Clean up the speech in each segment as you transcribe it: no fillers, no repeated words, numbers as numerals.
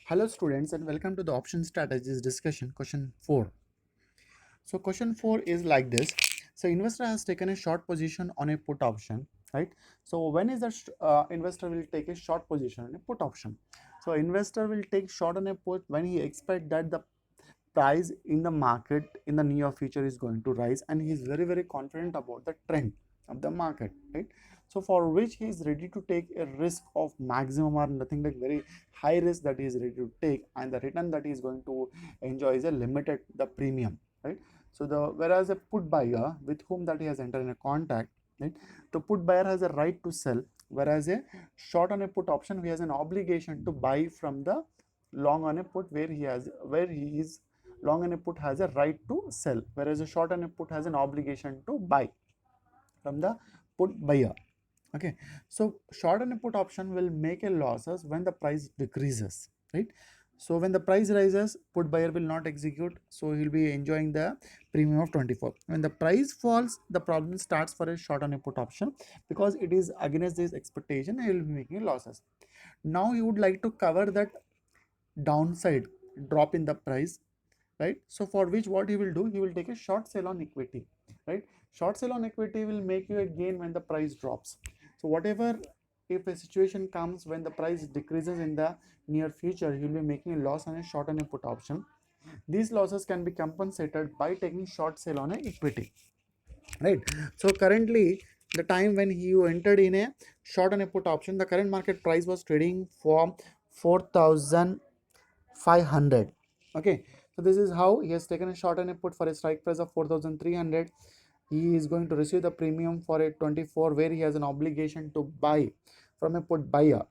Hello students and welcome to the option strategies discussion question 4. So question 4 is like this. So investor has taken a short position on a put option, right? So when is the investor will take a short position on a put option? So investor will take short on a put when he expect that the price in the market in the near future is going to rise and he is very confident about the trend of the market, right? So for which he is ready to take a risk of maximum or nothing like very high risk that he is ready to take, and the return that he is going to enjoy is a limited the premium, right? So the whereas a put buyer with whom that he has entered in a contract, right, the put buyer has a right to sell, whereas a short on a put option he has an obligation to buy from the long on a put where he is long on a put has a right to sell, whereas a short on a put has an obligation to buy from the put buyer. Okay, so short on a put option will make a losses when the price decreases, right? So when the price rises, put buyer will not execute, so he'll be enjoying the premium of 24. When the price falls, the problem starts for a short on a put option because it is against this expectation and he will be making losses. Now he would like to cover that downside drop in the price, right? So for which what he will do, he will take a short sell on equity, right? Short sell on equity will make you a gain when the price drops. So whatever, if a situation comes when the price decreases in the near future, you will be making a loss on a short on a put option. These losses can be compensated by taking short sale on a equity, right? So currently the time when you entered in a short on a put option, the current market price was trading for 4,500. Okay, so this is how he has taken a short and a put for a strike price of 4,300. He is going to receive the premium for a 24 where he has an obligation to buy from a put buyer,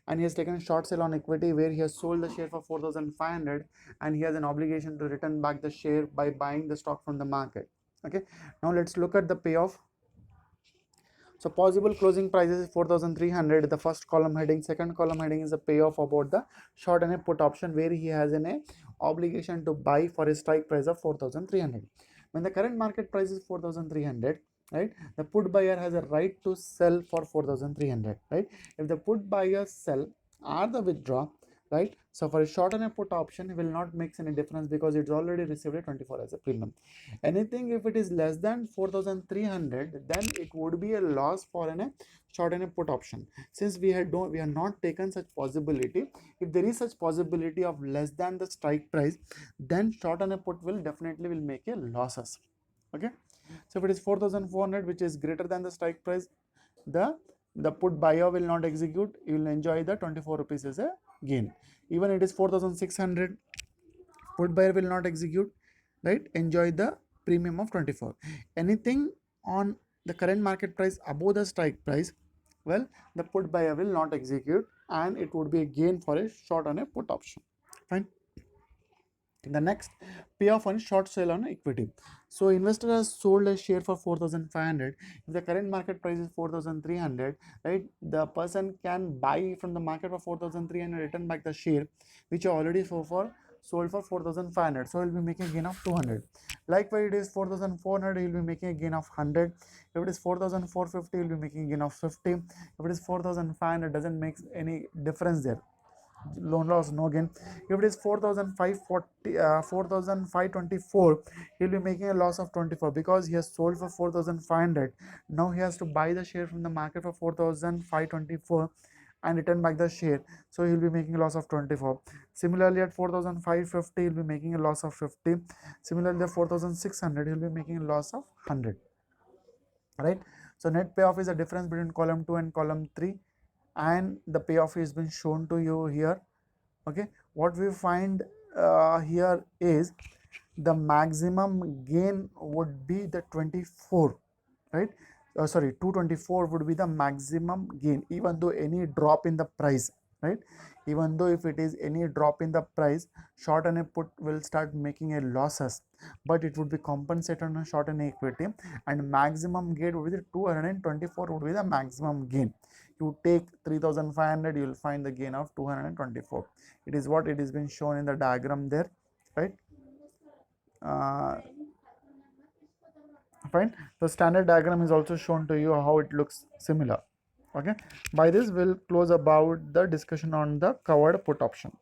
and he has taken a short sale on equity where he has sold the share for 4,500 and he has an obligation to return back the share by buying the stock from the market. Okay, now let's look at the payoff. So possible closing prices is 4,300. The first column heading, second column heading is a payoff about the short and a put option where he has an obligation to buy for a strike price of 4,300. When the current market price is 4,300, right, the put buyer has a right to sell for 4,300, right? If the put buyer sell or the withdraw, right, so for a short and a put option it will not make any difference because it's already received a 24 as a premium. Anything if it is less than 4,300, then it would be a loss for a short and a put option. Since we have not taken such possibility, if there is such possibility of less than the strike price, then short and a put will definitely will make a losses. Okay, so if it is 4,400 which is greater than the strike price, the put buyer will not execute, you will enjoy the 24 rupees as a gain. Even it is 4,600, put buyer will not execute, right, enjoy the premium of 24. Anything on the current market price above the strike price, well, the put buyer will not execute and it would be a gain for a short on a put option. Fine. The next, payoff on short sale on equity. So investor has sold a share for 4,500. If the current market price is 4,300, right, the person can buy from the market for 4,300, return back the share which are already sold for 4,500. So he'll be making a gain of 200. Likewise, it is 4,400, he'll be making a gain of 100. If it is 4,450, he'll be making a gain of 50. If it is 4,500, doesn't make any difference there, loan loss no gain. If it is 4,540 4,524, he'll be making a loss of 24 because he has sold for 4,500. Now he has to buy the share from the market for 4,524 and return back the share, so he'll be making a loss of 24. Similarly at 4,550, he'll be making a loss of 50. Similarly at 4,600, he'll be making a loss of 100, right? So net payoff is the difference between column 2 and column 3, and the payoff has been shown to you here. Okay, what we find here is the maximum gain would be the 24, right? Sorry, 224 would be the maximum gain even though any drop in the price, right? Even though if it is any drop in the price, short and a put will start making a losses, but it would be compensated on a short and equity, and maximum gain would be the 224 would be the maximum gain. You take 3,500, you will find the gain of 224. It is what it has been shown in the diagram there, right? uh, Fine. The standard diagram is also shown to you how it looks similar. Okay, by this we'll close about the discussion on the covered put option.